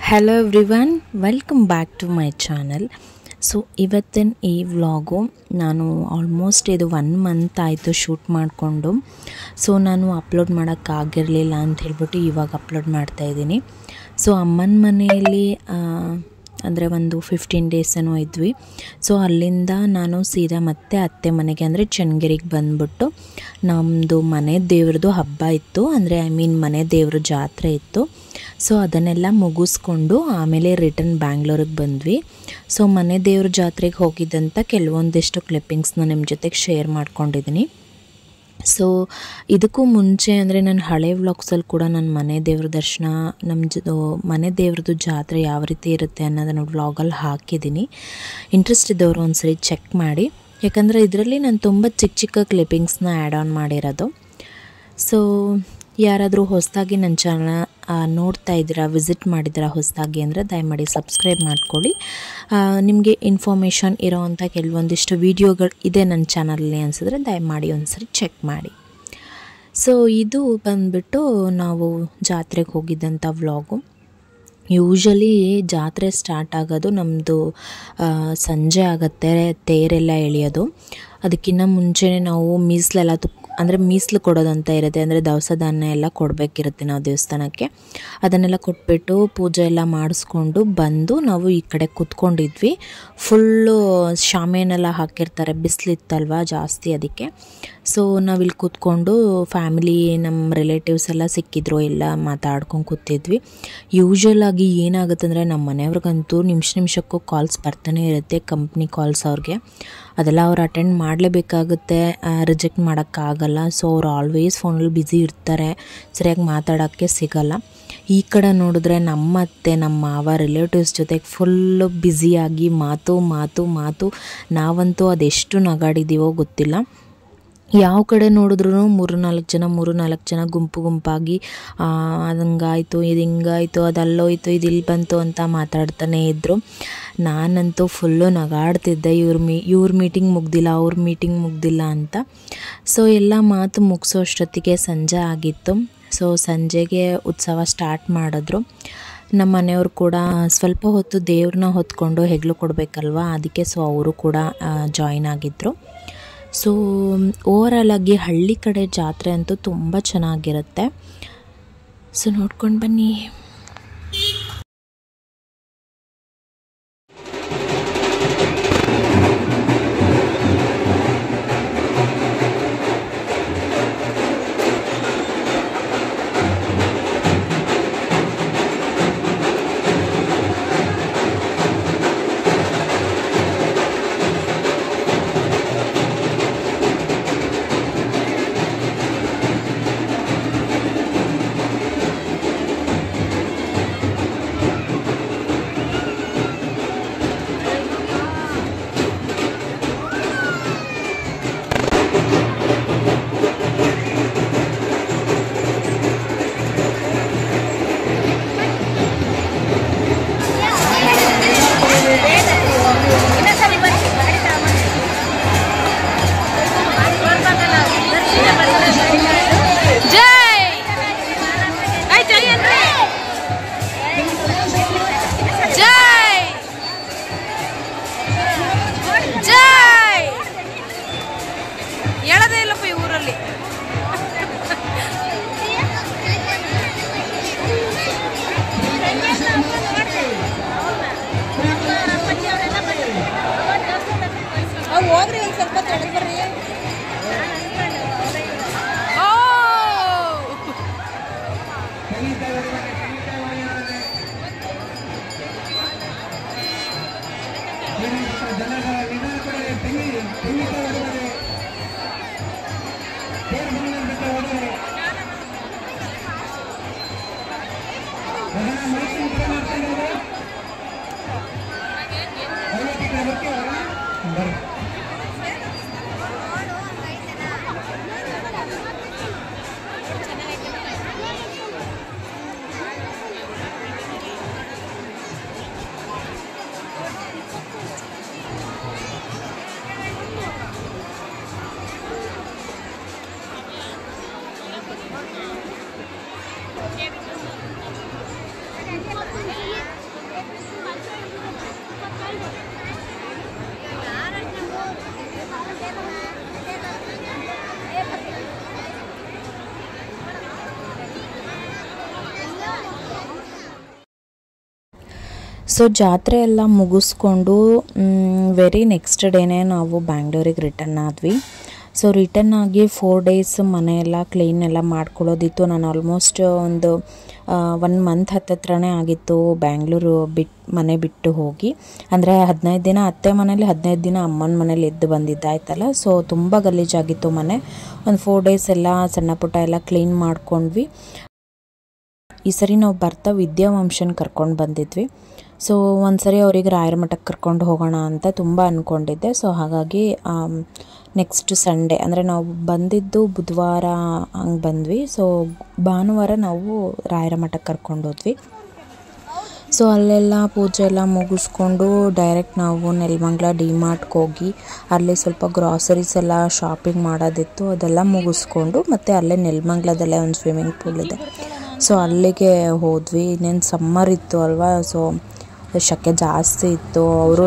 Hello everyone, welcome back to my channel. So ಇವತ್ತಿನ ಈ vlog ನಾನು ಆಲ್ಮೋಸ್ಟ್ ಇದು 1 ಮಂತ್ ಆಯಿತು ಶೂಟ್ ಮಾಡಿಕೊಂಡು. ಸೊ ನಾನು ಅಪ್ಲೋಡ್ ಮಾಡೋಕ್ಕಾಗಿರಲಿಲ್ಲ ಅಂತ ಹೇಳ್ಬಿಟ್ಟು ಇವಾಗ ಅಪ್ಲೋಡ್ ಮಾಡ್ತಾಯಿದ್ದೀನಿ. ಸೊ ಅಮ್ಮನ ಮನೆಯಲ್ಲಿ ಅಂದರೆ ಒಂದು 15 ಡೇಸ್ ಏನೋ ಇದ್ವಿ. ಸೊ ಅಲ್ಲಿಂದ ನಾನು ಸೀದಾ ಮತ್ತೆ ಅತ್ತೆ ಮನೆಗೆ ಅಂದರೆ ಚನ್ನಗಿರಿಗೆ ಬಂದುಬಿಟ್ಟು ನಮ್ಮದು ಮನೆ ದೇವ್ರದ್ದು ಹಬ್ಬ ಇತ್ತು, ಅಂದರೆ ಮನೆ ದೇವ್ರ ಜಾತ್ರೆ ಇತ್ತು. ಸೊ ಅದನ್ನೆಲ್ಲ ಮುಗಿಸ್ಕೊಂಡು ಆಮೇಲೆ ರಿಟರ್ನ್ ಬ್ಯಾಂಗ್ಳೂರಿಗೆ ಬಂದ್ವಿ. ಸೊ ಮನೆ ದೇವ್ರ ಜಾತ್ರೆಗೆ ಹೋಗಿದ್ದಂಥ ಕೆಲವೊಂದಿಷ್ಟು ಕ್ಲಿಪ್ಪಿಂಗ್ಸ್ನ ನಿಮ್ಮ ಜೊತೆಗೆ ಶೇರ್ ಮಾಡ್ಕೊಂಡಿದ್ದೀನಿ. ಸೊ ಇದಕ್ಕೂ ಮುಂಚೆ ಅಂದರೆ ನನ್ನ ಹಳೆ ವ್ಲಾಗ್ಸಲ್ಲಿ ಕೂಡ ನಾನು ಮನೆ ದೇವ್ರ ದರ್ಶನ, ಮನೆ ದೇವ್ರದ್ದು ಜಾತ್ರೆ ಯಾವ ರೀತಿ ಇರುತ್ತೆ ಅನ್ನೋದನ್ನು ವ್ಲಾಗಲ್ಲಿ ಹಾಕಿದ್ದೀನಿ. ಇಂಟ್ರೆಸ್ಟ್ ಇದ್ದವರು ಒಂದ್ಸರಿ ಚೆಕ್ ಮಾಡಿ, ಯಾಕಂದರೆ ಇದರಲ್ಲಿ ನಾನು ತುಂಬ ಚಿಕ್ಕ ಚಿಕ್ಕ ಕ್ಲಿಪ್ಪಿಂಗ್ಸ್ನ ಆ್ಯಡ್ ಆನ್ ಮಾಡಿರೋದು. ಸೊ ಯಾರಾದರೂ ಹೊಸದಾಗಿ ನನ್ನ ಚಾನಲ್ನ ನೋಡ್ತಾ ಇದ್ದೀರಾ, ವಿಸಿಟ್ ಮಾಡಿದ್ದೀರಾ ಹೊಸದಾಗಿ ಅಂದರೆ ದಯಮಾಡಿ ಸಬ್ಸ್ಕ್ರೈಬ್ ಮಾಡ್ಕೊಳ್ಳಿ. ನಿಮಗೆ ಇನ್ಫಾರ್ಮೇಷನ್ ಇರೋವಂಥ ಕೆಲವೊಂದಿಷ್ಟು ವೀಡಿಯೋಗಳು ಇದೆ ನನ್ನ ಚಾನಲಲ್ಲಿ ಅನಿಸಿದ್ರೆ ದಯಮಾಡಿ ಒಂದ್ಸರಿ ಚೆಕ್ ಮಾಡಿ. ಸೊ ಇದು ಬಂದುಬಿಟ್ಟು ನಾವು ಜಾತ್ರೆಗೆ ಹೋಗಿದ್ದಂಥ ವ್ಲಾಗು. ಯೂಶಲಿ ಜಾತ್ರೆ ಸ್ಟಾರ್ಟ್ ಆಗೋದು ನಮ್ಮದು ಸಂಜೆ ಆಗುತ್ತೆ, ತೇರೆಲ್ಲ ಎಳೆಯೋದು. ಅದಕ್ಕಿಂತ ಮುಂಚೆನೇ ನಾವು ಮೀಸಲು ಕೊಡೋದಂತ ಇರುತ್ತೆ, ಅಂದರೆ ದವಸ ಧಾನ್ಯ ಎಲ್ಲ ಕೊಡಬೇಕಿರುತ್ತೆ ನಾವು ದೇವಸ್ಥಾನಕ್ಕೆ. ಅದನ್ನೆಲ್ಲ ಕೊಟ್ಬಿಟ್ಟು ಪೂಜೆ ಎಲ್ಲ ಮಾಡಿಸ್ಕೊಂಡು ಬಂದು ನಾವು ಈ ಕಡೆ ಕೂತ್ಕೊಂಡಿದ್ವಿ. ಫುಲ್ಲು ಶಾಮಿಯಾನೆಲ್ಲ ಹಾಕಿರ್ತಾರೆ, ಬಿಸಿಲಿತ್ತಲ್ವ ಜಾಸ್ತಿ ಅದಕ್ಕೆ. ಸೊ ನಾವಿಲ್ಲಿ ಕೂತ್ಕೊಂಡು ಫ್ಯಾಮಿಲಿ, ನಮ್ಮ ರಿಲೇಟಿವ್ಸ್ ಎಲ್ಲ ಸಿಕ್ಕಿದ್ರು, ಎಲ್ಲ ಮಾತಾಡ್ಕೊಂಡು ಕೂತಿದ್ವಿ. ಯೂಶ್ವಲಾಗಿ ಏನಾಗುತ್ತೆ ಅಂದರೆ ನಮ್ಮ ಮನೆಯವ್ರಿಗಂತೂ ನಿಮಿಷಕ್ಕೂ ಕಾಲ್ಸ್ ಬರ್ತಾನೆ ಇರುತ್ತೆ, ಕಂಪ್ನಿ ಕಾಲ್ಸ್ ಅವ್ರಿಗೆ. ಅದೆಲ್ಲ ಅವ್ರು ಅಟೆಂಡ್ ಮಾಡಲೇಬೇಕಾಗುತ್ತೆ, ರಿಜೆಕ್ಟ್ ಮಾಡೋಕ್ಕಾಗಲ್ಲ. ಸೊ ಅವ್ರು ಆಲ್ವೇಸ್ ಫೋನಲ್ಲಿ ಬ್ಯುಸಿ ಇರ್ತಾರೆ, ಸರಿಯಾಗಿ ಮಾತಾಡೋಕ್ಕೆ ಸಿಗಲ್ಲ. ಈ ಕಡೆ ನೋಡಿದ್ರೆ ನಮ್ಮ ಅತ್ತೆ, ನಮ್ಮ ಮಾವ, ರಿಲೇಟಿವ್ಸ್ ಜೊತೆಗೆ ಫುಲ್ಲು ಬ್ಯುಸಿಯಾಗಿ ಮಾತು. ನಾವಂತೂ ಅದೆಷ್ಟು ನಗಾಡಿದ್ದೀವೋ ಗೊತ್ತಿಲ್ಲ. ಯಾವ ಕಡೆ ನೋಡಿದ್ರೂ 3-4 ಜನ ಗುಂಪಾಗಿ ಅದಂಗಾಯಿತು, ಇದು ಹಿಂಗಾಯಿತು, ಅದು ಅಲ್ಲೋಯ್ತು, ಇದು ಇಲ್ಲಿ ಬಂತು ಅಂತ ಮಾತಾಡ್ತಾನೇ ಇದ್ದರು. ನಾನಂತೂ ಫುಲ್ಲು ನಗಾಡ್ತಿದ್ದೆ, ಇವ್ರ ಮೀಟಿಂಗ್ ಮುಗ್ದಿಲ್ಲ, ಅವ್ರ ಮೀಟಿಂಗ್ ಮುಗ್ದಿಲ್ಲ ಅಂತ. ಸೊ ಎಲ್ಲ ಮಾತು ಮುಗಿಸೋಷ್ಟೊತ್ತಿಗೆ ಸಂಜೆ ಆಗಿತ್ತು. ಸೊ ಸಂಜೆಗೆ ಉತ್ಸವ ಸ್ಟಾರ್ಟ್ ಮಾಡಿದ್ರು. ನಮ್ಮ ಮನೆಯವರು ಕೂಡ ಸ್ವಲ್ಪ ಹೊತ್ತು ದೇವ್ರನ್ನ ಹೊತ್ಕೊಂಡು ಹೆಗ್ಲು ಕೊಡಬೇಕಲ್ವ, ಅದಕ್ಕೆ ಸೊ ಅವರು ಕೂಡ ಜಾಯಿನ್ ಆಗಿದ್ದರು. ಸೊ ಓವರಾಲಾಗಿ ಹಳ್ಳಿ ಕಡೆ ಜಾತ್ರೆ ಅಂತೂ ತುಂಬ ಚೆನ್ನಾಗಿರುತ್ತೆ. ಸೊ ನೋಡ್ಕೊಂಡು ಬನ್ನಿ. ಹೇಳದೇ ಇಲ್ಲಪ್ಪ ಈ ಊರಲ್ಲಿ. ಹೋಗ್ರಿ ಒಂದು ಸ್ವಲ್ಪ ಬರ್ರಿ. ಸೊ ಜಾತ್ರೆ ಎಲ್ಲ ಮುಗಿಸ್ಕೊಂಡು ವೆರಿ ನೆಕ್ಸ್ಟ್ ಡೇನೇ ನಾವು ಬ್ಯಾಂಗ್ಳೂರಿಗೆ ರಿಟರ್ನ್ ಆದ್ವಿ. ಸೊ ರಿಟರ್ನ್ ಆಗಿ 4 days ಮನೆಯೆಲ್ಲ ಕ್ಲೀನ್ ಎಲ್ಲ ಮಾಡ್ಕೊಳ್ಳೋದಿತ್ತು. ನಾನು ಆಲ್ಮೋಸ್ಟ್ ಒಂದು 1 month ಹತ್ತತ್ರನೇ ಆಗಿತ್ತು ಬ್ಯಾಂಗ್ಳೂರು ಮನೆ ಬಿಟ್ಟು ಹೋಗಿ. ಅಂದರೆ 15 ದಿನ ಅತ್ತೆ ಮನೇಲಿ 15 ದಿನ ಅಮ್ಮನ ಮನೇಲಿ ಎದ್ದು ಬಂದಿದ್ದಾಯ್ತಲ್ಲ. ಸೊ ತುಂಬ ಗಲೀಜಾಗಿತ್ತು ಮನೆ. ಒಂದು 4 days ಎಲ್ಲ ಸಣ್ಣ ಪುಟ್ಟ ಎಲ್ಲ ಕ್ಲೀನ್ ಮಾಡ್ಕೊಂಡ್ವಿ. ಈ ಸರಿ ನಾವು ಬರ್ತಾ ವಿದ್ಯಾವಂಶನ ಕರ್ಕೊಂಡು ಬಂದಿದ್ವಿ. ಸೊ ಒಂದ್ಸರಿ ಅವ್ರಿಗೆ ರಾಯರ ಮಠಕ್ಕೆ ಕರ್ಕೊಂಡು ಹೋಗೋಣ ಅಂತ ತುಂಬ ಅಂದ್ಕೊಂಡಿದ್ದೆ. ಸೊ ಹಾಗಾಗಿ ನೆಕ್ಸ್ಟ್ ಸಂಡೇ ಅಂದರೆ ನಾವು ಬಂದಿದ್ದು ಬುಧವಾರ ಹಂಗೆ ಬಂದ್ವಿ. ಸೊ ಭಾನುವಾರ ನಾವು ರಾಯರ ಮಠಕ್ಕೆ ಕರ್ಕೊಂಡು ಹೋದ್ವಿ. ಸೊ ಅಲ್ಲೆಲ್ಲ ಪೂಜೆ ಎಲ್ಲ ಮುಗಿಸ್ಕೊಂಡು ಡೈರೆಕ್ಟ್ ನಾವು ನೆಲಮಂಗಲ ಡಿಮಾರ್ಟ್ಗೆ ಹೋಗಿ ಅಲ್ಲಿ ಸ್ವಲ್ಪ ಗ್ರಾಸರೀಸ್ ಎಲ್ಲ ಶಾಪಿಂಗ್ ಮಾಡೋದಿತ್ತು. ಅದೆಲ್ಲ ಮುಗಿಸ್ಕೊಂಡು ಮತ್ತು ಅಲ್ಲೇ ನೆಲಮಂಗಲದಲ್ಲೇ ಒಂದು ಸ್ವಿಮ್ಮಿಂಗ್ ಪೂಲ್ ಇದೆ. ಸೊ ಅಲ್ಲಿಗೆ ಹೋದ್ವಿ. ಇನ್ನೇನು ಸಮ್ಮರ್ ಇತ್ತು ಅಲ್ವಾ. ಸೊ ಶೆಕೆ ಜಾಸ್ತಿ ಇತ್ತು.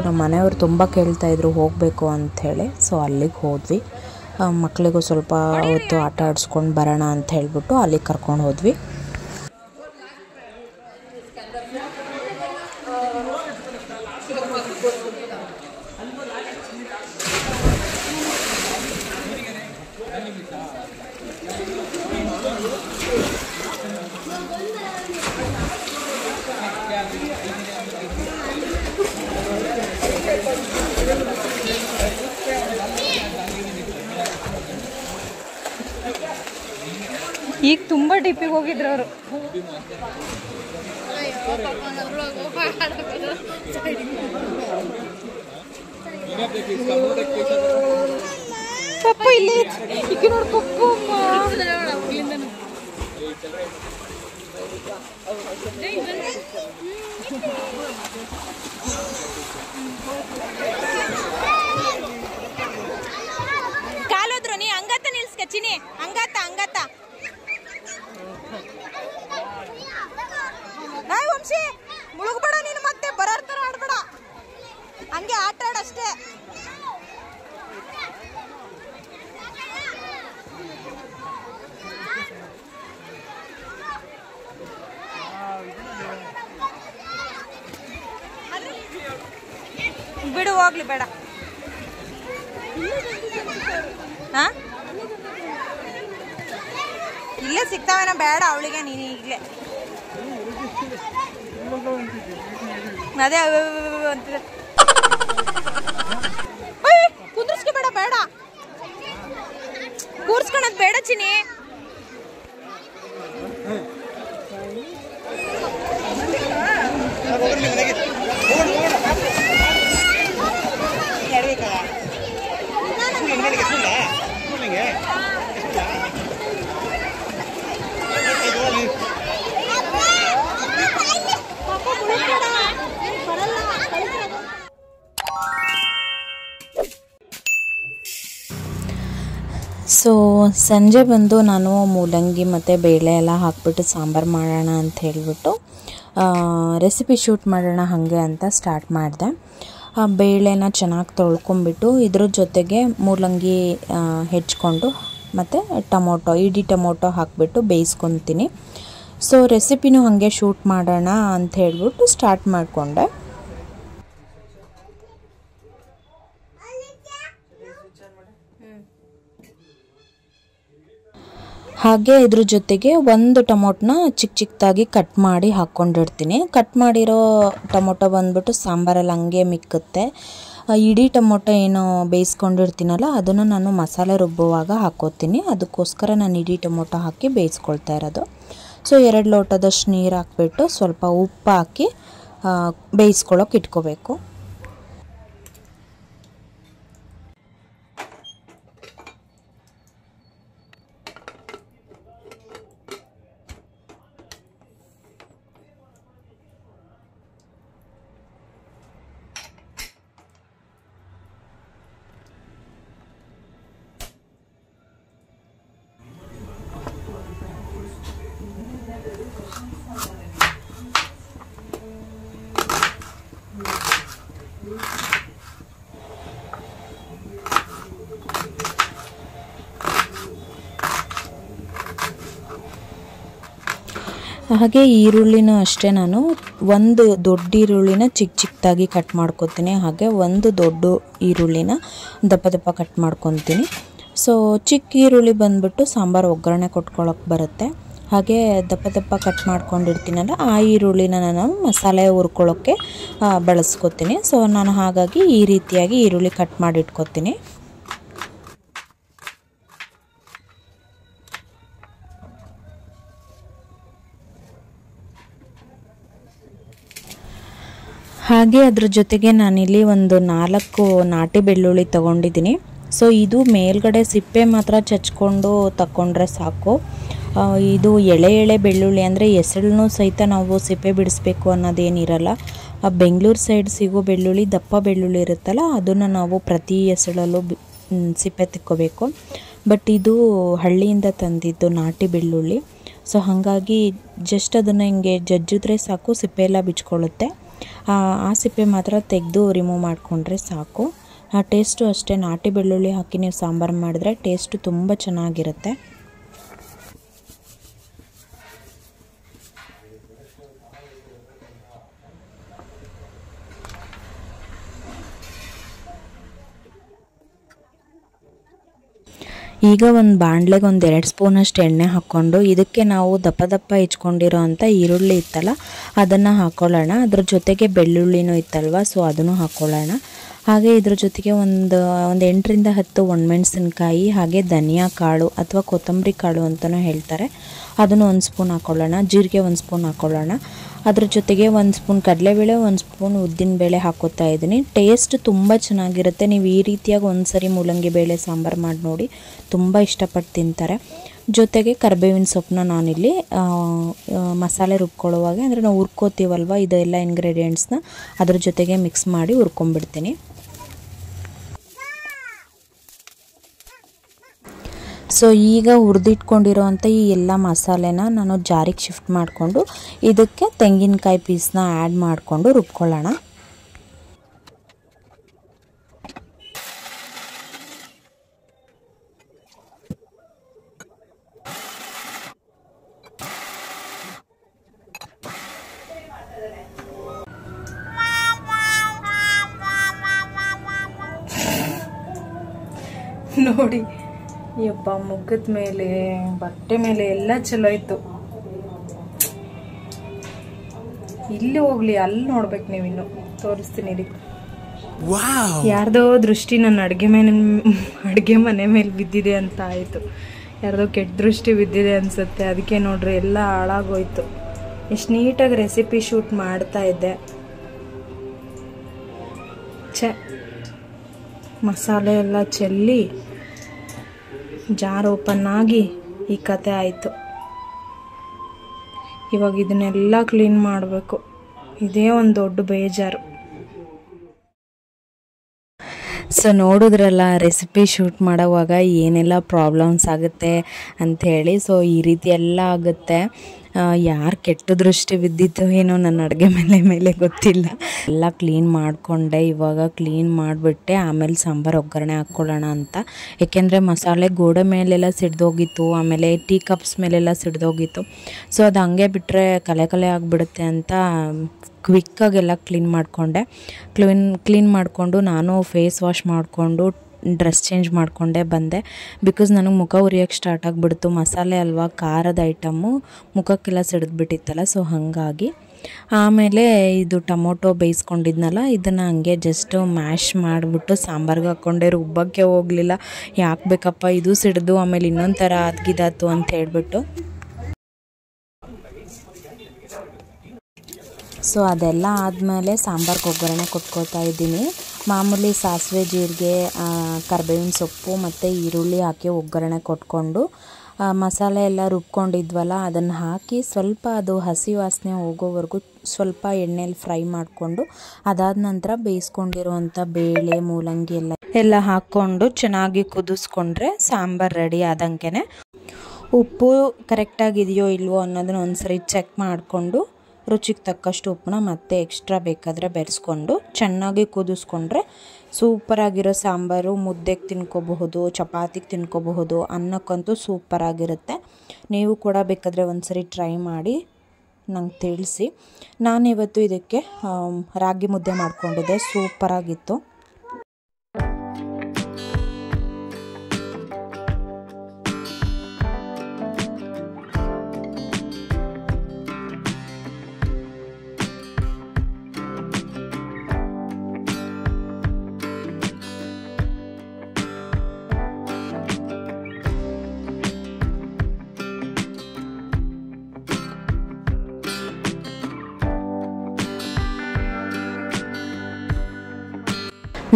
ನಮ್ಮ ಮನೆಯವರು ತುಂಬ ಕೇಳ್ತಾಯಿದ್ರು ಹೋಗಬೇಕು ಅಂಥೇಳಿ. ಸೊ ಅಲ್ಲಿಗೆ ಹೋದ್ವಿ. ಮಕ್ಕಳಿಗೂ ಸ್ವಲ್ಪ ಹೊತ್ತು ಆಟ ಆಡಿಸ್ಕೊಂಡು ಬರೋಣ ಅಂತ ಹೇಳ್ಬಿಟ್ಟು ಅಲ್ಲಿಗೆ ಕರ್ಕೊಂಡು ಹೋದ್ವಿ. ಈಗ ತುಂಬ ಡಿಪಿಗೆ ಹೋಗಿದ್ರು ಅವರು. ಪಪ್ಪ ಇಲ್ಲಿ ಈಗ ನೋಡಿ ಪಪ್ಪು ಕಾಲೋದ್ರು. ನೀ ಹಂಗತ್ತ ನಿಲ್ಸ್ಕ ಚಿನಿ, ಹಂಗತ್ತ ವಂಶಿ ಮುಳುಗ್ಬೇಡ ನೀನು, ಮತ್ತೆ ಬರಾರ್ತರ ಆಡ್ಬೇಡ, ಹಂಗೆ ಆಟ ಆಡಷ್ಟೇ. ಬಿಡು ಹೋಗ್ಲಿ, ಬೇಡ. ಇಲ್ಲೇ ಸಿಗ್ತಾವೇನ, ಬೇಡ ಅವಳಿಗೆ, ನೀನು ಈಗಲೇ ಅದೇ ಅಂತಿದೆ. ಕುಂದ್ರಿಸ್ಕೋಬೇಡ, ಬೇಡ ಕೂರ್ಸ್ಕೊಳದ್ ಬೇಡ ಚಿನಿ. ಸೊ ಸಂಜೆ ಬಂದು ನಾನು ಮೂಲಂಗಿ ಮತ್ತು ಬೇಳೆ ಎಲ್ಲ ಹಾಕ್ಬಿಟ್ಟು ಸಾಂಬಾರು ಮಾಡೋಣ ಅಂತ ಹೇಳಿಬಿಟ್ಟು ರೆಸಿಪಿ ಶೂಟ್ ಮಾಡೋಣ ಹಾಗೆ ಅಂತ ಸ್ಟಾರ್ಟ್ ಮಾಡಿದೆ. ಬೇಳೆನ ಚೆನ್ನಾಗಿ ತೊಳ್ಕೊಂಬಿಟ್ಟು ಇದ್ರ ಜೊತೆಗೆ ಮೂಲಂಗಿ ಹೆಚ್ಕೊಂಡು ಮತ್ತು ಇಡೀ ಟೊಮೊಟೊ ಹಾಕಿಬಿಟ್ಟು ಬೇಯಿಸ್ಕೊತೀನಿ. ಸೊ ರೆಸಿಪಿನೂ ಹಾಗೆ ಶೂಟ್ ಮಾಡೋಣ ಅಂತ ಹೇಳ್ಬಿಟ್ಟು ಸ್ಟಾರ್ಟ್ ಮಾಡಿಕೊಂಡೆ. ಹಾಗೆ ಇದ್ರ ಜೊತೆಗೆ ಒಂದು ಟೊಮೊಟೊನ ಚಿಕ್ಕದಾಗಿ ಕಟ್ ಮಾಡಿ ಹಾಕ್ಕೊಂಡಿರ್ತೀನಿ. ಕಟ್ ಮಾಡಿರೋ ಟೊಮೊಟೊ ಬಂದ್ಬಿಟ್ಟು ಸಾಂಬಾರಲ್ಲಿ ಹಂಗೆ ಮಿಕ್ಕುತ್ತೆ. ಇಡೀ ಟೊಮೊಟೊ ಏನು ಬೇಯಿಸ್ಕೊಂಡಿರ್ತೀನಲ್ಲ ಅದನ್ನು ನಾನು ಮಸಾಲೆ ರುಬ್ಬುವಾಗ ಹಾಕ್ಕೋತೀನಿ. ಅದಕ್ಕೋಸ್ಕರ ನಾನು ಇಡೀ ಟೊಮೊಟೊ ಹಾಕಿ ಬೇಯಿಸ್ಕೊಳ್ತಾ ಇರೋದು. ಸೊ 2 ಲೋಟದಷ್ಟು ನೀರು ಹಾಕ್ಬಿಟ್ಟು ಸ್ವಲ್ಪ ಉಪ್ಪು ಹಾಕಿ ಬೇಯಿಸ್ಕೊಳ್ಳೋಕೆ ಇಟ್ಕೋಬೇಕು. ಹಾಗೆ ಈರುಳ್ಳಿನೂ ಅಷ್ಟೇ ನಾನು ಒಂದು ದೊಡ್ಡ ಈರುಳ್ಳಿನ ಚಿಕ್ಕದಾಗಿ ಕಟ್ ಮಾಡ್ಕೊತೀನಿ, ಹಾಗೆ ಒಂದು ದೊಡ್ಡ ಈರುಳ್ಳಿನ ದಪ್ಪ ದಪ್ಪ ಕಟ್ ಮಾಡ್ಕೊತೀನಿ. ಸೊ ಚಿಕ್ಕ ಈರುಳ್ಳಿ ಬಂದ್ಬಿಟ್ಟು ಸಾಂಬಾರು ಒಗ್ಗರಣೆ ಕೊಟ್ಕೊಳ್ಳೋಕೆ ಬರುತ್ತೆ. ಹಾಗೆ ದಪ್ಪ ದಪ್ಪ ಕಟ್ ಮಾಡ್ಕೊಂಡಿರ್ತೀನಲ್ಲ ಆ ಈರುಳ್ಳಿನ ನಾನು ಮಸಾಲೆ ಹುರ್ಕೊಳ್ಳೋಕ್ಕೆ ಬಳಸ್ಕೊತೀನಿ. ಸೊ ನಾನು ಹಾಗಾಗಿ ಈ ರೀತಿಯಾಗಿ ಈರುಳ್ಳಿ ಕಟ್ ಮಾಡಿ ಇಟ್ಕೊತೀನಿ. ಹಾಗೆ ಅದ್ರ ಜೊತೆಗೆ ನಾನಿಲ್ಲಿ ಒಂದು 4 ನಾಟಿ ಬೆಳ್ಳುಳ್ಳಿ ತೊಗೊಂಡಿದ್ದೀನಿ. ಸೊ ಇದು ಮೇಲ್ಗಡೆ ಸಿಪ್ಪೆ ಮಾತ್ರ ಚಚ್ಕೊಂಡು ತಗೊಂಡ್ರೆ ಸಾಕು. ಇದು ಎಳೆ ಬೆಳ್ಳುಳ್ಳಿ ಅಂದರೆ ಎಸಳನ್ನು ಸಹಿತ ನಾವು ಸಿಪ್ಪೆ ಬಿಡಿಸ್ಬೇಕು ಅನ್ನೋದೇನಿರಲ್ಲ. ಬೆಂಗಳೂರು ಸೈಡ್ ಸಿಗೋ ಬೆಳ್ಳುಳ್ಳಿ ದಪ್ಪ ಬೆಳ್ಳುಳ್ಳಿ ಇರುತ್ತಲ್ಲ ಅದನ್ನು ನಾವು ಪ್ರತಿ ಎಸಳಲ್ಲೂ ಸಿಪ್ಪೆ ತಿಕ್ಕೋಬೇಕು. ಬಟ್ ಇದು ಹಳ್ಳಿಯಿಂದ ತಂದಿದ್ದು ನಾಟಿ ಬೆಳ್ಳುಳ್ಳಿ. ಸೊ ಹಾಗಾಗಿ ಜಸ್ಟ್ ಅದನ್ನು ಹಿಂಗೆ ಜಜ್ಜಿದ್ರೆ ಸಾಕು, ಸಿಪ್ಪೆ ಎಲ್ಲ ಬಿಚ್ಕೊಳ್ಳುತ್ತೆ. ಆ ಸಿಪ್ಪೆ ಮಾತ್ರ ತೆಗೆದು ರಿಮೂವ್ ಮಾಡಿಕೊಂಡ್ರೆ ಸಾಕು. ಟೇಸ್ಟು ಅಷ್ಟೇ, ನಾಟಿ ಬೆಳ್ಳುಳ್ಳಿ ಹಾಕಿ ನೀವು ಸಾಂಬಾರು ಮಾಡಿದ್ರೆ ಟೇಸ್ಟು ತುಂಬ ಚೆನ್ನಾಗಿರುತ್ತೆ. ಈಗ ಒಂದು ಬಾಣಲೆಗೆ ಒಂದು 2 ಸ್ಪೂನಷ್ಟು ಎಣ್ಣೆ ಹಾಕ್ಕೊಂಡು ಇದಕ್ಕೆ ನಾವು ದಪ್ಪ ದಪ್ಪ ಹೆಚ್ಕೊಂಡಿರೋ ಅಂಥ ಈರುಳ್ಳಿ ಇತ್ತಲ್ಲ ಅದನ್ನು ಹಾಕ್ಕೊಳ್ಳೋಣ. ಅದ್ರ ಜೊತೆಗೆ ಬೆಳ್ಳುಳ್ಳಿನೂ ಇತ್ತಲ್ವ, ಸೊ ಅದನ್ನು ಹಾಕ್ಕೊಳ್ಳೋಣ. ಹಾಗೆ ಇದ್ರ ಜೊತೆಗೆ ಒಂದು 8ರಿಂದ 10 ಒಣಮೆಣಸಿನ್ಕಾಯಿ, ಹಾಗೆ ಧನಿಯಾ ಕಾಳು ಅಥವಾ ಕೊತ್ತಂಬರಿ ಕಾಳು ಅಂತಲೂ ಹೇಳ್ತಾರೆ, ಅದನ್ನು 1 ಸ್ಪೂನ್ ಹಾಕ್ಕೊಳ್ಳೋಣ. ಜೀರಿಗೆ 1 ಸ್ಪೂನ್ ಹಾಕ್ಕೊಳ್ಳೋಣ. ಅದ್ರ ಜೊತೆಗೆ 1 ಸ್ಪೂನ್ ಕಡಲೆಬೇಳೆ, 1 ಸ್ಪೂನ್ ಉದ್ದಿನಬೇಳೆ ಹಾಕ್ಕೋತಾ ಇದ್ದೀನಿ. ಟೇಸ್ಟ್ ತುಂಬ ಚೆನ್ನಾಗಿರುತ್ತೆ. ನೀವು ಈ ರೀತಿಯಾಗಿ ಒಂದ್ಸರಿ ಮೂಲಂಗಿ ಬೇಳೆ ಸಾಂಬಾರು ಮಾಡಿ ನೋಡಿ, ತುಂಬ ಇಷ್ಟಪಟ್ಟು ತಿಂತಾರೆ. ಜೊತೆಗೆ ಕರಿಬೇವಿನ ಸೊಪ್ಪನ್ನ ನಾನಿಲ್ಲಿ ಮಸಾಲೆ ರುಬ್ಕೊಳ್ಳುವಾಗ ಅಂದರೆ ನಾವು ಹುರ್ಕೋತೀವಲ್ವ ಇದೆಲ್ಲ ಇಂಗ್ರೀಡಿಯೆಂಟ್ಸ್ನ ಅದ್ರ ಜೊತೆಗೆ ಮಿಕ್ಸ್ ಮಾಡಿ ಹುರ್ಕೊಂಡ್ಬಿಡ್ತೀನಿ. ಸೊ ಈಗ ಹುರಿದಿಟ್ಕೊಂಡಿರೋ ಅಂಥ ಈ ಎಲ್ಲ ಮಸಾಲೆನ ನಾನು ಜಾರಿಗೆ ಶಿಫ್ಟ್ ಮಾಡಿಕೊಂಡು ಇದಕ್ಕೆ ತೆಂಗಿನಕಾಯಿ ಪೀಸ್ನ ಆ್ಯಡ್ ಮಾಡಿಕೊಂಡು ರುಬ್ಕೊಳ್ಳೋಣ. ನೋಡಿ ಯಪ್ಪ, ಮುಖದ ಮೇಲೆ ಬಟ್ಟೆ ಮೇಲೆ ಎಲ್ಲ ಚಲೋ ಇತ್ತು. ಇಲ್ಲಿ ಹೋಗ್ಲಿ, ಅಲ್ಲಿ ನೋಡ್ಬೇಕು. ನೀವಿನ್ನು ತೋರಿಸ್ತೀನಿ ರೀ. ಯಾರ್ದೋ ದೃಷ್ಟಿ ನನ್ನ ಅಡುಗೆ ಮನೆ ಮೇಲೆ ಬಿದ್ದಿದೆ ಅಂತ ಆಯಿತು. ಯಾರ್ದೋ ಕೆಟ್ಟ ದೃಷ್ಟಿ ಬಿದ್ದಿದೆ ಅನ್ಸುತ್ತೆ. ಅದಕ್ಕೆ ನೋಡ್ರಿ ಎಲ್ಲ ಹಾಳಾಗೋಯ್ತು. ಎಷ್ಟು ನೀಟಾಗಿ ರೆಸಿಪಿ ಶೂಟ್ ಮಾಡ್ತಾ ಇದ್ದೆ. ಮಸಾಲೆ ಎಲ್ಲ ಚೆಲ್ಲಿ ಜಾರ್ ಓಪನ್ ಆಗಿ ಈ ಕತೆ ಆಯಿತು. ಇವಾಗ ಇದನ್ನೆಲ್ಲ ಕ್ಲೀನ್ ಮಾಡಬೇಕು. ಇದೇ ಒಂದು ದೊಡ್ಡ ಬೇಜಾರು. ಸೊ ನೋಡಿದ್ರಲ್ಲ ರೆಸಿಪಿ ಶೂಟ್ ಮಾಡೋವಾಗ ಏನೆಲ್ಲ ಪ್ರಾಬ್ಲಮ್ಸ್ ಆಗುತ್ತೆ ಅಂಥೇಳಿ. ಸೊ ಈ ರೀತಿ ಎಲ್ಲ ಆಗುತ್ತೆ. ಯಾರು ಕೆಟ್ಟ ದೃಷ್ಟಿ ಬಿದ್ದಿತ್ತು ಏನೋ ನನ್ನ ಅಡುಗೆ ಮೇಲೆ ಗೊತ್ತಿಲ್ಲ. ಎಲ್ಲ ಕ್ಲೀನ್ ಮಾಡಿಕೊಂಡೆ. ಇವಾಗ ಕ್ಲೀನ್ ಮಾಡಿಬಿಟ್ಟೆ ಆಮೇಲೆ ಸಾಂಬಾರು ಒಗ್ಗರಣೆ ಹಾಕ್ಕೊಳ್ಳೋಣ ಅಂತ. ಏಕೆಂದರೆ ಮಸಾಲೆ ಗೋಡೆ ಮೇಲೆಲ್ಲ ಸಿಡ್ದೋಗಿತ್ತು, ಆಮೇಲೆ ಟೀ ಕಪ್ಸ್ ಮೇಲೆಲ್ಲ ಸಿಡ್ದೋಗಿತ್ತು. ಸೊ ಅದು ಹಂಗೆ ಬಿಟ್ಟರೆ ಕಲೆ ಆಗಿಬಿಡುತ್ತೆ ಅಂತ ಕ್ವಿಕ್ಕಾಗೆಲ್ಲ ಕ್ಲೀನ್ ಮಾಡಿಕೊಂಡೆ. ಕ್ಲೀನ್ ಮಾಡಿಕೊಂಡು ನಾನು ಫೇಸ್ ವಾಶ್ ಮಾಡಿಕೊಂಡು ಡ್ರೆಸ್ ಚೇಂಜ್ ಮಾಡಿಕೊಂಡೇ ಬಂದೆ. ಬಿಕಾಸ್ ನನಗೆ ಮುಖ ಉರಿಯೋಕ್ಕೆ ಸ್ಟಾರ್ಟ್ ಆಗಿಬಿಡ್ತು. ಮಸಾಲೆ ಅಲ್ವಾ, ಖಾರದ ಐಟಮ್ಮು ಮುಖಕ್ಕೆಲ್ಲ ಸಿಡಿದ್ಬಿಟ್ಟಿತ್ತಲ್ಲ. ಸೊ ಹಾಗಾಗಿ ಆಮೇಲೆ ಇದು ಟೊಮೊಟೊ ಬೇಯಿಸ್ಕೊಂಡಿದ್ನಲ್ಲ ಇದನ್ನು ಹಂಗೆ ಜಸ್ಟು ಮ್ಯಾಶ್ ಮಾಡಿಬಿಟ್ಟು ಸಾಂಬಾರ್ಗೆ ಹಾಕ್ಕೊಂಡೆ. ರುಬ್ಬಕ್ಕೆ ಹೋಗಲಿಲ್ಲ. ಯಾಕೆ ಬೇಕಪ್ಪ ಇದು ಸಿಡ್ದು ಆಮೇಲೆ ಇನ್ನೊಂದು ಥರ ಅದ್ಗಿದಾತು ಅಂತ ಹೇಳ್ಬಿಟ್ಟು. ಸೊ ಅದೆಲ್ಲ ಆದಮೇಲೆ ಸಾಂಬಾರ್ಗೆ ಒಗ್ಗರಣೆ ಕೊಟ್ಕೋತಾ ಇದ್ದೀನಿ. ಮಾಮೂಲಿ ಸಾಸಿವೆ, ಜೀರಿಗೆ, ಕರಿಬೇವಿನ ಸೊಪ್ಪು ಮತ್ತು ಈರುಳ್ಳಿ ಹಾಕಿ ಒಗ್ಗರಣೆ ಕೊಟ್ಕೊಂಡು ಮಸಾಲೆ ಎಲ್ಲ ರುಬ್ಕೊಂಡಿದ್ವಲ್ಲ ಅದನ್ನು ಹಾಕಿ ಸ್ವಲ್ಪ ಅದು ಹಸಿ ವಾಸನೆ ಹೋಗೋವರೆಗೂ ಸ್ವಲ್ಪ ಎಣ್ಣೆಯಲ್ಲಿ ಫ್ರೈ ಮಾಡಿಕೊಂಡು ಅದಾದ ನಂತರ ಬೇಯಿಸ್ಕೊಂಡಿರುವಂಥ ಬೇಳೆ, ಮೂಲಂಗಿ ಎಲ್ಲ ಹಾಕ್ಕೊಂಡು ಚೆನ್ನಾಗಿ ಕುದಿಸ್ಕೊಂಡ್ರೆ ಸಾಂಬಾರು ರೆಡಿ ಆದಂಗೆ. ಉಪ್ಪು ಕರೆಕ್ಟಾಗಿದೆಯೋ ಇಲ್ವೋ ಅನ್ನೋದನ್ನ ಒಂದ್ಸರಿ ಚೆಕ್ ಮಾಡಿಕೊಂಡು ರುಚಿಗೆ ತಕ್ಕಷ್ಟು ಉಪ್ಪನ್ನ ಮತ್ತೆ ಎಕ್ಸ್ಟ್ರಾ ಬೇಕಾದರೆ ಬೆರೆಸ್ಕೊಂಡು ಚೆನ್ನಾಗಿ ಕುದಿಸ್ಕೊಂಡ್ರೆ ಸೂಪರಾಗಿರೋ ಸಾಂಬಾರು. ಮುದ್ದೆಗೆ ತಿನ್ಕೋಬಹುದು, ಚಪಾತಿಗೆ ತಿನ್ಕೋಬಹುದು, ಅನ್ನಕ್ಕಂತೂ ಸೂಪರಾಗಿರುತ್ತೆ. ನೀವು ಕೂಡ ಬೇಕಾದರೆ ಒಂದ್ಸರಿ ಟ್ರೈ ಮಾಡಿ. ನಂಗೆ ತಿಳಿಸಿ. ನಾನಿವತ್ತು ಇದಕ್ಕೆ ರಾಗಿ ಮುದ್ದೆ ಮಾಡ್ಕೊಂಡಿದ್ದೆ, ಸೂಪರಾಗಿತ್ತು.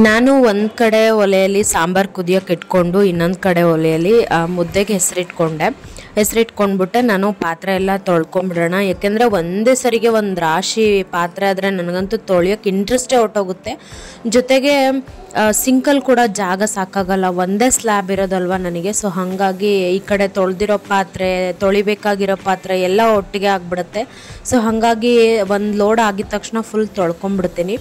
ನಾನು ಒಂದು ಕಡೆ ಒಲೆಯಲ್ಲಿ ಸಾಂಬಾರು ಕುದಿಯೋಕೆ ಇಟ್ಕೊಂಡು ಇನ್ನೊಂದು ಕಡೆ ಒಲೆಯಲ್ಲಿ ಮುದ್ದೆಗೆ ಹೆಸರಿಟ್ಕೊಂಡ್ಬಿಟ್ಟೆ. ನಾನು ಪಾತ್ರೆ ಎಲ್ಲ ತೊಳ್ಕೊಂಬಿಡೋಣ, ಯಾಕೆಂದರೆ ಒಂದೇ ಸರಿಗೆ ಒಂದು ರಾಶಿ ಪಾತ್ರೆ ಆದರೆ ನನಗಂತೂ ತೊಳೆಯೋಕೆ ಇಂಟ್ರೆಸ್ಟೇ ಹೊಟ್ಟೋಗುತ್ತೆ. ಜೊತೆಗೆ ಸಿಂಕಲ್ಲಿ ಕೂಡ ಜಾಗ ಸಾಕಾಗಲ್ಲ, ಒಂದೇ ಸ್ಲ್ಯಾಬ್ ಇರೋದಲ್ವ ನನಗೆ. ಸೊ ಹಾಗಾಗಿ ಈ ಕಡೆ ತೊಳೆದಿರೋ ಪಾತ್ರೆ, ತೊಳಿಬೇಕಾಗಿರೋ ಪಾತ್ರೆ ಎಲ್ಲ ಒಟ್ಟಿಗೆ ಆಗಿಬಿಡುತ್ತೆ. ಸೊ ಹಾಗಾಗಿ ಒಂದು ಲೋಡ್ ಆಗಿದ ತಕ್ಷಣ ಫುಲ್ ತೊಳ್ಕೊಂಬಿಡ್ತೀನಿ.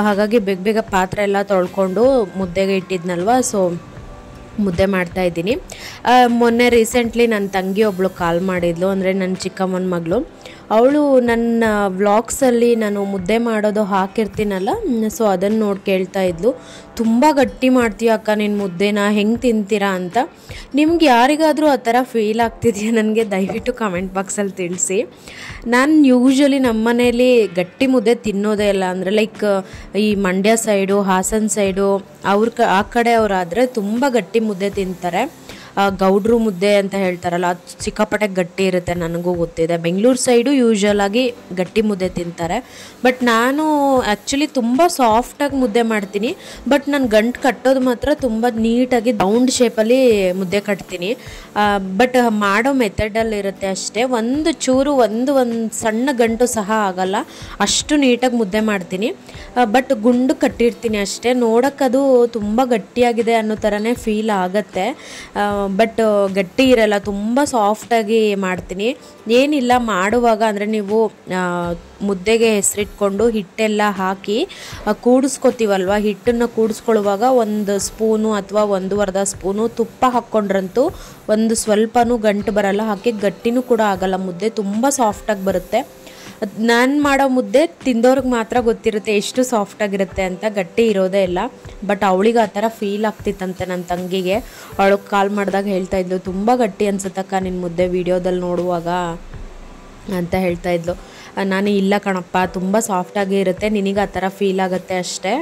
ಹಾಗಾಗಿ ಬೇಗ ಪಾತ್ರೆ ಎಲ್ಲ ತೊಳ್ಕೊಂಡು ಮುದ್ದೆಗೆ ಇಟ್ಟಿದ್ನಲ್ವ, ಸೊ ಮುದ್ದೆ ಮಾಡ್ತಾಯಿದ್ದೀನಿ. ಮೊನ್ನೆ ರೀಸೆಂಟ್ಲಿ ನನ್ನ ತಂಗಿ ಒಬ್ಬಳು ಕಾಲ್ ಮಾಡಿದ್ಲು, ಅಂದರೆ ನನ್ನ ಚಿಕ್ಕಮ್ಮನ ಮಗಳು. ಅವಳು ನನ್ನ ವ್ಲಾಗ್ಸಲ್ಲಿ ನಾನು ಮುದ್ದೆ ಮಾಡೋದು ಹಾಕಿರ್ತೀನಲ್ಲ, ಸೊ ಅದನ್ನು ನೋಡಿ ಕೇಳ್ತಾ ಇದ್ಲು, ತುಂಬ ಗಟ್ಟಿ ಮಾಡ್ತೀಯ ಅಕ್ಕ ನಿನ್ನ ಮುದ್ದೆನ, ಹೆಂಗೆ ತಿಂತೀರಾ ಅಂತ. ನಿಮ್ಗೆ ಯಾರಿಗಾದರೂ ಆ ಥರ ಫೀಲ್ ಆಗ್ತಿದೆಯಾ ನನಗೆ ದಯವಿಟ್ಟು ಕಮೆಂಟ್ ಬಾಕ್ಸಲ್ಲಿ ತಿಳಿಸಿ. ನಾನು ಯೂಶ್ವಲಿ ನಮ್ಮ ಮನೇಲಿ ಗಟ್ಟಿ ಮುದ್ದೆ ತಿನ್ನೋದೇ ಇಲ್ಲ. ಅಂದರೆ ಲೈಕ್ ಈ ಮಂಡ್ಯ ಸೈಡು, ಹಾಸನ ಸೈಡು ಆ ಕಡೆ ಅವರಾದರೆ ತುಂಬ ಗಟ್ಟಿ ಮುದ್ದೆ ತಿಂತಾರೆ. ಗೌಡ್ರು ಮುದ್ದೆ ಅಂತ ಹೇಳ್ತಾರಲ್ಲ, ಅದು ಸಿಕ್ಕಾಪಟ್ಟೆ ಗಟ್ಟಿ ಇರುತ್ತೆ, ನನಗೂ ಗೊತ್ತಿದೆ. ಬೆಂಗಳೂರು ಸೈಡು ಯೂಶ್ವಲ್ ಆಗಿ ಗಟ್ಟಿ ಮುದ್ದೆ ತಿಂತಾರೆ. ಬಟ್ ನಾನು ಆ್ಯಕ್ಚುಲಿ ತುಂಬ ಸಾಫ್ಟಾಗಿ ಮುದ್ದೆ ಮಾಡ್ತೀನಿ. ಬಟ್ ನಾನು ಗಂಟು ಕಟ್ಟೋದು ಮಾತ್ರ ತುಂಬ ನೀಟಾಗಿ ರೌಂಡ್ ಶೇಪಲ್ಲಿ ಮುದ್ದೆ ಕಟ್ತೀನಿ. ಬಟ್ ಮಾಡೋ ಮೆಥಡಲ್ಲಿ ಇರುತ್ತೆ ಅಷ್ಟೇ. ಒಂದು ಚೂರು ಒಂದು ಸಣ್ಣ ಗಂಟು ಸಹ ಆಗಲ್ಲ, ಅಷ್ಟು ನೀಟಾಗಿ ಮುದ್ದೆ ಮಾಡ್ತೀನಿ. ಬಟ್ ಗುಂಡು ಕಟ್ಟಿರ್ತೀನಿ ಅಷ್ಟೇ. ನೋಡೋಕ್ಕದು ತುಂಬ ಗಟ್ಟಿಯಾಗಿದೆ ಅನ್ನೋ ಥರನೇ ಫೀಲ್ ಆಗುತ್ತೆ. ಬಟ್ ಗಟ್ಟಿ ಇರಲ್ಲ, ತುಂಬ ಸಾಫ್ಟಾಗಿ ಮಾಡ್ತೀನಿ. ಏನಿಲ್ಲ, ಮಾಡುವಾಗ ಅಂದರೆ ನೀವು ಮುದ್ದೆಗೆ ಹೆಸರಿಟ್ಕೊಂಡು ಹಿಟ್ಟೆಲ್ಲ ಹಾಕಿ ಕೂಡಿಸ್ಕೊತೀವಲ್ವ, ಹಿಟ್ಟನ್ನು ಕೂಡಿಸ್ಕೊಳ್ಳುವಾಗ 1 ಸ್ಪೂನು ಅಥವಾ 1.25 ಸ್ಪೂನು ತುಪ್ಪ ಹಾಕ್ಕೊಂಡ್ರಂತೂ ಒಂದು ಸ್ವಲ್ಪನೂ ಗಂಟು ಬರಲ್ಲ. ಹಾಕಿ ಗಟ್ಟಿನೂ ಕೂಡ ಆಗಲ್ಲ, ಮುದ್ದೆ ತುಂಬ ಸಾಫ್ಟಾಗಿ ಬರುತ್ತೆ. ನಾನು ಮಾಡೋ ಮುದ್ದೆ ತಿಂದವ್ರಿಗೆ ಮಾತ್ರ ಗೊತ್ತಿರುತ್ತೆ ಎಷ್ಟು ಸಾಫ್ಟಾಗಿರುತ್ತೆ ಅಂತ, ಗಟ್ಟಿ ಇರೋದೇ ಇಲ್ಲ. ಬಟ್ ಅವಳಿಗೆ ಆ ಥರ ಫೀಲ್ ಆಗ್ತಿತ್ತಂತೆ ನನ್ನ ತಂಗಿಗೆ. ಅವಳಿಗೆ ಕಾಲ್ ಮಾಡಿದಾಗ ಹೇಳ್ತಾ ಇದ್ಲು, ತುಂಬ ಗಟ್ಟಿ ಅನ್ಸುತ್ತಕ್ಕ ನಿನ್ನ ಮುದ್ದೆ ವೀಡಿಯೋದಲ್ಲಿ ನೋಡುವಾಗ ಅಂತ ಹೇಳ್ತಾ ಇದ್ಲು. ನಾನು ಇಲ್ಲ ಕಣಪ್ಪ, ತುಂಬ ಸಾಫ್ಟಾಗಿ ಇರುತ್ತೆ, ನಿನಗೆ ಆ ಥರ ಫೀಲ್ ಆಗುತ್ತೆ ಅಷ್ಟೇ.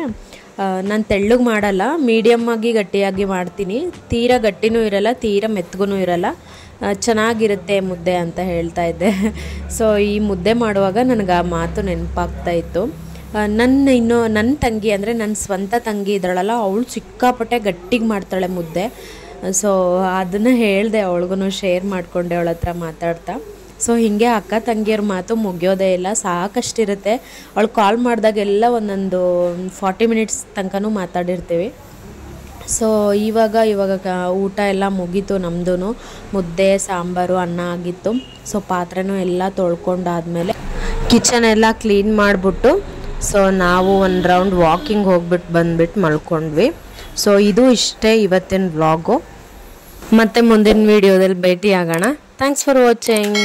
ನಾನು ತೆಳ್ಳಗೆ ಮಾಡಲ್ಲ, ಮೀಡಿಯಮ್ಮಾಗಿ ಗಟ್ಟಿಯಾಗಿ ಮಾಡ್ತೀನಿ. ತೀರಾ ಗಟ್ಟಿನೂ ಇರಲ್ಲ, ತೀರಾ ಮೆತ್ತಗೂ ಇರಲ್ಲ, ಚೆನ್ನಾಗಿರುತ್ತೆ ಮುದ್ದೆ ಅಂತ ಹೇಳ್ತಾ ಇದ್ದೆ. ಸೊ ಈ ಮುದ್ದೆ ಮಾಡುವಾಗ ನನಗೆ ಆ ಮಾತು ನೆನಪಾಗ್ತಾ ಇತ್ತು. ನನ್ನ ತಂಗಿ ಅಂದರೆ ನನ್ನ ಸ್ವಂತ ತಂಗಿ ಇದ್ದಾಳಲ್ಲ, ಅವಳು ಸಿಕ್ಕಾಪಟ್ಟೆ ಗಟ್ಟಿಗೆ ಮಾಡ್ತಾಳೆ ಮುದ್ದೆ. ಸೊ ಅದನ್ನು ಹೇಳಿದೆ, ಅವಳಿಗೂ ಶೇರ್ ಮಾಡಿಕೊಂಡೆ ಅವಳ ಹತ್ರ ಮಾತಾಡ್ತಾ. ಸೊ ಹೀಗೆ ಅಕ್ಕ ತಂಗಿಯರ ಮಾತು ಮುಗಿಯೋದೇ ಇಲ್ಲ, ಸಾಕಷ್ಟಿರುತ್ತೆ. ಅವಳು ಕಾಲ್ ಮಾಡಿದಾಗೆಲ್ಲ ಒಂದೊಂದು 40 ಮಿನಿಟ್ಸ್ ತನಕನೂ ಮಾತಾಡಿರ್ತೀವಿ. ಸೊ ಇವಾಗ ಊಟ ಎಲ್ಲ ಮುಗೀತು ನಮ್ಮದು. ಮುದ್ದೆ, ಸಾಂಬಾರು, ಅನ್ನ ಆಗಿತ್ತು. ಸೊ ಪಾತ್ರೆನೂ ಎಲ್ಲ ತೊಳ್ಕೊಂಡಾದ್ಮೇಲೆ ಕಿಚನ್ ಎಲ್ಲ ಕ್ಲೀನ್ ಮಾಡಿಬಿಟ್ಟು ಸೊ ನಾವು ಒಂದು ರೌಂಡ್ ವಾಕಿಂಗ್ ಬಂದ್ಬಿಟ್ಟು ಮಲ್ಕೊಂಡ್ವಿ. ಸೊ ಇದು ಇಷ್ಟೇ ಇವತ್ತಿನ ವ್ಲಾಗು. ಮತ್ತೆ ಮುಂದಿನ ವಿಡಿಯೋದಲ್ಲಿ ಭೇಟಿ ಆಗೋಣ. Thanks for watching.